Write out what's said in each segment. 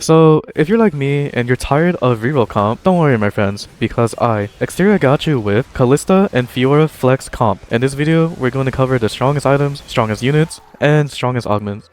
So, if you're like me and you're tired of reroll comp, don't worry my friends, because Exterior got you with Kalista and Fiora Flex comp. In this video, we're going to cover the strongest items, strongest units, and strongest augments.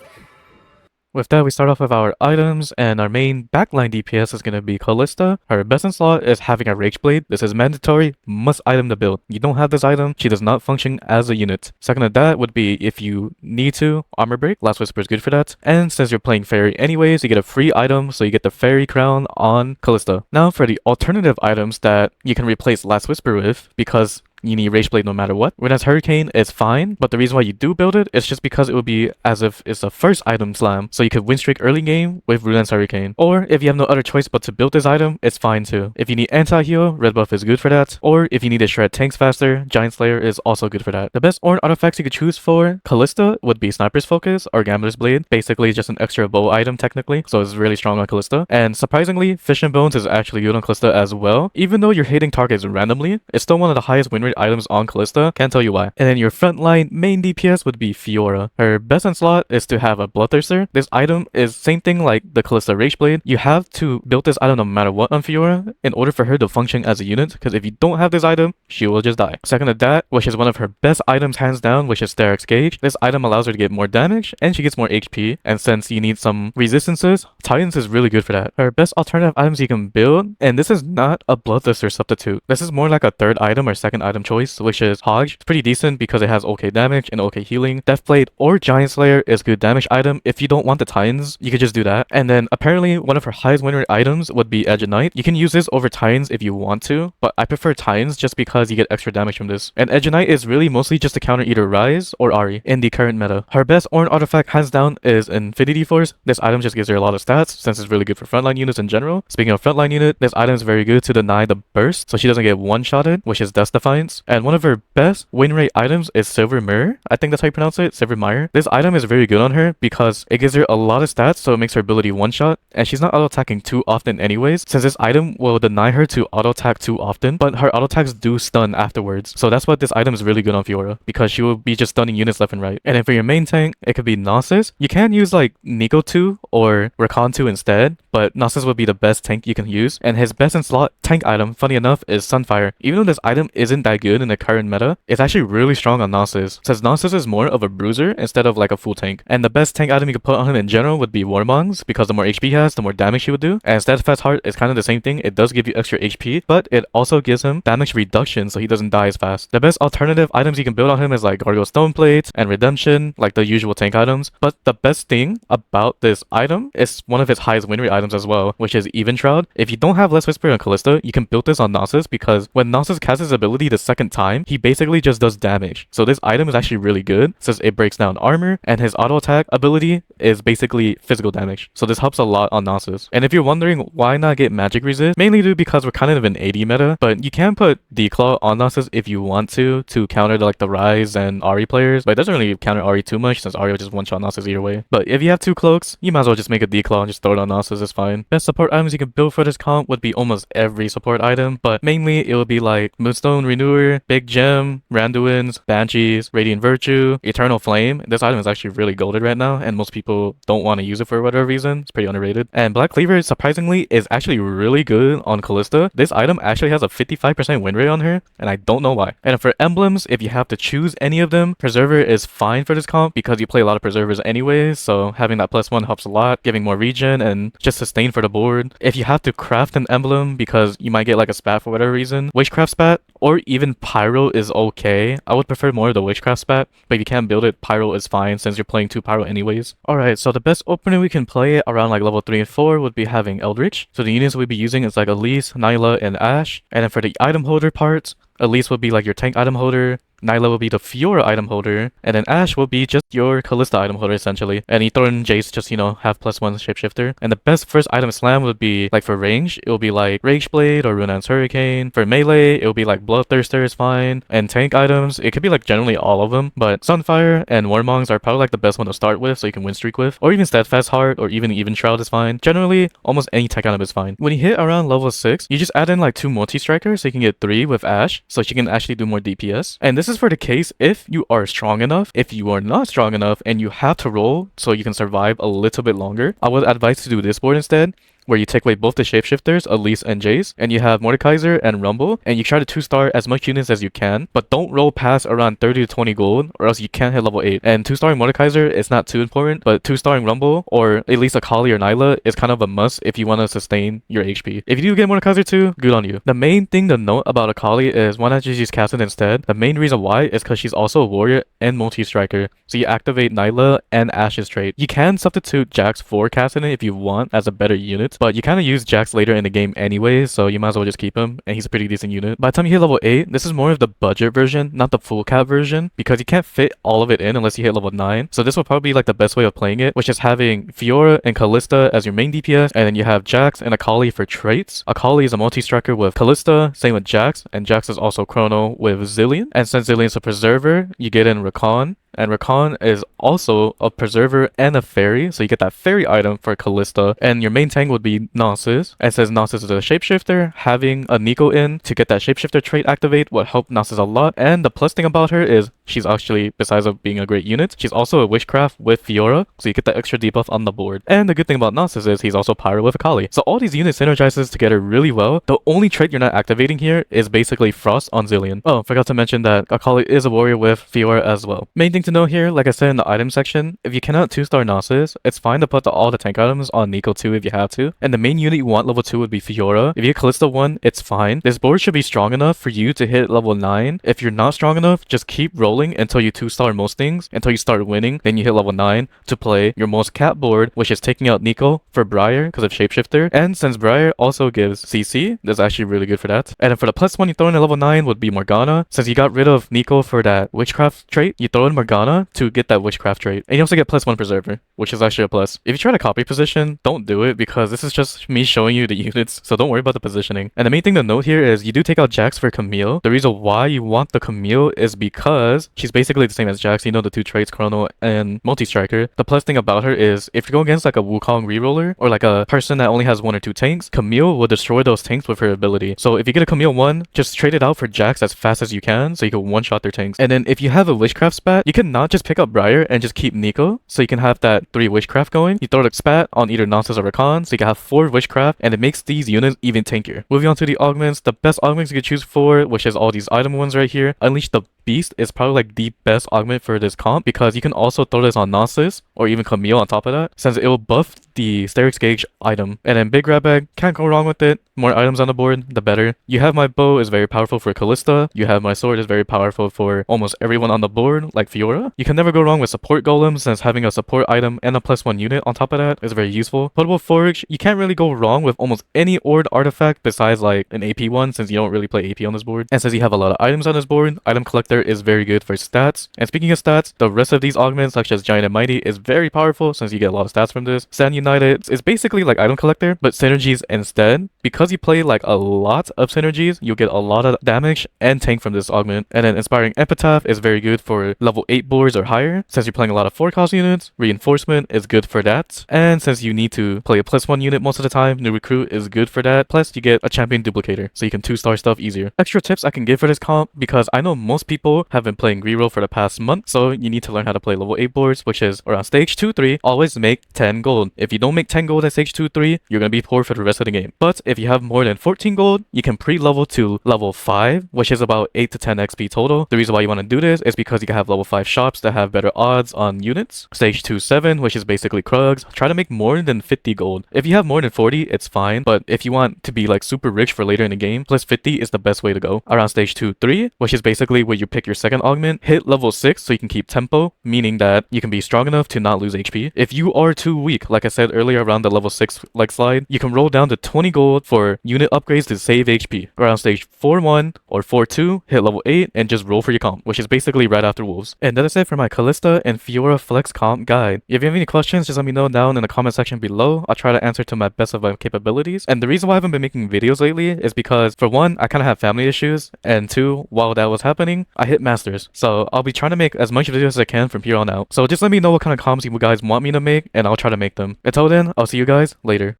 With that, we start off with our items, and our main backline DPS is going to be Kalista. Her best in slot is having a Rage Blade. This is mandatory, must item to build. You don't have this item, she does not function as a unit. Second to that would be if you need to, Armor Break. Last Whisper is good for that. And since you're playing Fairy anyways, you get a free item, so you get the Fairy Crown on Kalista. Now for the alternative items that you can replace Last Whisper with, because you need Rage Blade no matter what. Ruinance Hurricane is fine, but the reason why you do build it is just because it would be as if it's a first item slam, so you could win streak early game with Ruinance Hurricane. Or if you have no other choice but to build this item, it's fine too. If you need anti-heal, red buff is good for that. Or if you need to shred tanks faster, Giant Slayer is also good for that. The best Ornn artifacts you could choose for Kalista would be Sniper's Focus or Gambler's Blade. Basically just an extra bow item technically, so it's really strong on Kalista. And surprisingly, Fish and Bones is actually good on Kalista as well. Even though you're hitting targets randomly, it's still one of the highest win rate items on Kalista. Can't tell you why. And then your frontline main DPS would be Fiora. Her best in slot is to have a Bloodthirster. This item is same thing like the Kalista Rage Blade. You have to build this item no matter what on Fiora in order for her to function as a unit, because if you don't have this item, she will just die. Second to that, which is one of her best items hands down, which is Sterak's Gauge. This item allows her to get more damage and she gets more HP, and since you need some resistances, Titans is really good for that. Her best alternative items you can build, and this is not a Bloodthirster substitute. This is more like a third item or second item choice, which is Hodge. It's pretty decent because it has okay damage and okay healing. Deathblade or Giant Slayer is good damage item. If you don't want the Titans, you could just do that. And then apparently one of her highest win rate items would be Edge of Night. You can use this over Titans if you want to, but I prefer Titans just because you get extra damage from this. And Edge of Night is really mostly just to counter either Ryze or Ahri in the current meta. Her best Ornn artifact hands down is Infinity Force. This item just gives her a lot of stats since it's really good for frontline units in general. Speaking of frontline unit, this item is very good to deny the burst, so she doesn't get one-shotted, which is Death Defiance. And one of her best win rate items is Silver Mirror. I think that's how you pronounce it, Silver Mire. This item is very good on her because it gives her a lot of stats, so it makes her ability one-shot, and she's not auto-attacking too often anyways, since this item will deny her to auto-attack too often, but her auto-attacks do stun afterwards. So that's what this item is really good on Fiora, because she will be just stunning units left and right. And then for your main tank, it could be Gnosis. You can use like Nico 2 or Rakan 2 instead, but Gnosis would be the best tank you can use. And his best in slot tank item, funny enough, is Sunfire. Even though this item isn't that good in the current meta, it's actually really strong on Gnosis, since Gnosis is more of a bruiser instead of like a full tank. And the best tank item you could put on him in general would be Warmongs, because the more HP he has, the more damage he would do. And Steadfast Heart is kind of the same thing. It does give you extra HP, but it also gives him damage reduction, so he doesn't die as fast. The best alternative items you can build on him is like Gargoyle Stone Plates and Redemption, like the usual tank items. But the best thing about this item is one of his highest win rate items as well, which is Even Shroud. If you don't have Last Whisper on Kalista, you can build this on Gnosis, because when Gnosis casts his ability the second time, he basically just does damage. So this item is actually really good since it breaks down armor, and his auto attack ability is basically physical damage. So this helps a lot on Gnosis. And if you're wondering why not get magic resist, mainly due because we're kind of in AD meta, but you can put Declaw on Gnosis if you want to counter like the Ryze and Ahri players, but it doesn't really counter Ahri too much since Ahri will just one-shot Gnosis either way. But if you have two cloaks, you might as well just make a Declaw and just throw it on Gnosis, it's fine. Best support items you can build for this comp would be almost every support item, but mainly it would be like Moonstone Renewer, Big Gem, Randuin's, Banshees, Radiant Virtue, Eternal Flame. This item is actually really golded right now, and most people don't want to use it for whatever reason. It's pretty underrated. And Black Cleaver, surprisingly, is actually really good on Kalista. This item actually has a 55% win rate on her, and I don't know why. And for emblems, if you have to choose any of them, Preserver is fine for this comp because you play a lot of Preservers anyways, so having that +1 helps a lot, giving more regen and just sustain for the board. If you have to craft an emblem because you might get like a spat for whatever reason, Witchcraft Spat or even Pyro is okay. I would prefer more of the Witchcraft Spat, but if you can't build it, Pyro is fine since you're playing 2 Pyro anyways. Alright, so the best opening we can play around like level 3 and 4 would be having Eldritch. So the units we'd be using is like Elise, Nyla, and Ashe. And then for the item holder parts, Elise would be like your tank item holder, Nyla will be the Fiora item holder, and then Ashe will be just your Kalista item holder essentially. And Ether and Jace just, you know, have +1 shapeshifter. And the best first item slam would be like for range, it will be like Rage Blade or Ruinance Hurricane. For melee, it will be like Bloodthirster is fine. And tank items, it could be like generally all of them, but Sunfire and Warmongs are probably like the best one to start with so you can win streak with. Or even Steadfast Heart or even Shroud is fine. Generally, almost any tech item is fine. When you hit around level 6, you just add in like 2 multi-strikers so you can get 3 with Ashe. so she can actually do more DPS. And this is for the case if you are strong enough. If you are not strong enough and you have to roll so you can survive a little bit longer, I would advise to do this board instead, where you take away both the shapeshifters, Elise and Jace, and you have Mordekaiser and Rumble, and you try to 2-star as much units as you can, but don't roll past around 30 to 20 gold, or else you can't hit level 8. And 2-starring Mordekaiser is not too important, but 2-starring Rumble, or at least Akali or Nyla, is kind of a must if you want to sustain your HP. If you do get Mordekaiser too, good on you. The main thing to note about Akali is why not just use Cassid instead? The main reason why is because she's also a warrior and multi-striker, so you activate Nyla and Ashe's trait. You can substitute Jax for Cassid if you want as a better unit, but you kind of use Jax later in the game anyway, so you might as well just keep him, and he's a pretty decent unit. By the time you hit level 8, this is more of the budget version, not the full cap version, because you can't fit all of it in unless you hit level 9. So this will probably be like the best way of playing it, which is having Fiora and Kalista as your main DPS, and then you have Jax and Akali for traits. Akali is a multi-striker with Kalista, same with Jax, and Jax is also Chrono with Zillion. And since Zillion's a preserver, you get in Rakan. And Rakan is also a preserver and a fairy, so you get that fairy item for Kalista. And your main tank would be Nasus. And since Nasus is a shapeshifter, having a Nico in to get that shapeshifter trait activate would help Nasus a lot. And the plus thing about her is she's actually, besides of being a great unit, she's also a witchcraft with Fiora, so you get that extra debuff on the board. And the good thing about Nasus is he's also pyro with Akali. So all these units synergizes together really well. The only trait you're not activating here is basically Frost on Zillion. Oh, forgot to mention that Akali is a warrior with Fiora as well. Main thing to know here, like I said in the item section, if you cannot 2-star Nasus, it's fine to put all the tank items on Nico 2 if you have to. And the main unit you want level 2 would be Fiora. If you get Kalista 1, it's fine. This board should be strong enough for you to hit level 9. If you're not strong enough, just keep rolling until you 2-star most things, until you start winning, then you hit level 9 to play your most cap board, which is taking out Nico for Briar because of Shapeshifter. And since Briar also gives CC, that's actually really good for that. And then for the plus 1 you throw in at level 9 would be Morgana. Since you got rid of Nico for that witchcraft trait, you throw in Morgana to get that witchcraft trait. And you also get plus 1 preserver, which is actually a plus. If you try to copy position, don't do it because this is just me showing you the units, so don't worry about the positioning. And the main thing to note here is you do take out Jax for Camille. The reason why you want the Camille is because she's basically the same as Jax, you know, the two traits, Chrono and Multi-Striker. The plus thing about her is if you go against like a Wukong reroller or like a person that only has 1 or 2 tanks, Camille will destroy those tanks with her ability. So if you get a Camille 1, just trade it out for Jax as fast as you can so you can one-shot their tanks. And then if you have a witchcraft spat, you can not just pick up Briar and just keep Nico, so you can have that 3 witchcraft going. You throw the spat on either Nasus or Rakan, so you can have 4 witchcraft, and it makes these units even tankier. Moving on to the augments, the best augments you can choose for, which is all these item ones right here. Unleash the Beast is probably like the best augment for this comp because you can also throw this on Nasus or even Camille on top of that, since it will buff the Sterix Gauge item. And then big grab bag, can't go wrong with it. More items on the board, the better. You have my bow is very powerful for Kalista. You have my sword is very powerful for almost everyone on the board, like Fiora. You can never go wrong with support golems, since having a support item and a plus 1 unit on top of that is very useful. Potable forage, you can't really go wrong with almost any Ord artifact besides like an AP one, since you don't really play AP on this board. And since you have a lot of items on this board, item collector is very good for stats. And speaking of stats, the rest of these augments such as Giant and Mighty is very powerful since you get a lot of stats from this. Stand United is basically like item collector, but synergies instead. Because you play like a lot of synergies, you'll get a lot of damage and tank from this augment. And then Inspiring Epitaph is very good for level 8 boards or higher. Since you're playing a lot of 4 cost units, Reinforcement is good for that. And since you need to play a plus 1 unit most of the time, New Recruit is good for that. Plus you get a Champion Duplicator, so you can 2-star stuff easier. Extra tips I can give for this comp, because I know most people have been playing reroll for the past month, so you need to learn how to play level 8 boards, which is around stage 2-3, always make 10 gold. If you don't make 10 gold at stage 2-3, you're gonna be poor for the rest of the game. But if you have more than 14 gold, you can pre-level to level 5, which is about 8 to 10 XP total. The reason why you want to do this is because you can have level 5 shops that have better odds on units. Stage 2-7, which is basically Krugs, try to make more than 50 gold. If you have more than 40, it's fine, but if you want to be like super rich for later in the game, plus 50 is the best way to go. Around stage 2-3, which is basically where you pick your second augment, hit level 6 so you can keep tempo, meaning that you can be strong enough to not lose HP. If you are too weak, like I said earlier around the level 6 like slide, you can roll down to 20 gold for unit upgrades to save HP. Around stage 4-1 or 4-2, hit level 8 and just roll for your comp, which is basically right after wolves. And that is it for my Kalista and Fiora flex comp guide. If you have any questions, just let me know down in the comment section below. I'll try to answer to my best of my capabilities. And the reason why I haven't been making videos lately is because, for one, I kind of have family issues, and two, while that was happening, I hit masters. So I'll be trying to make as much videos as I can from here on out. So just let me know what kind of comps you guys want me to make, and I'll try to make them. Until then, I'll see you guys later.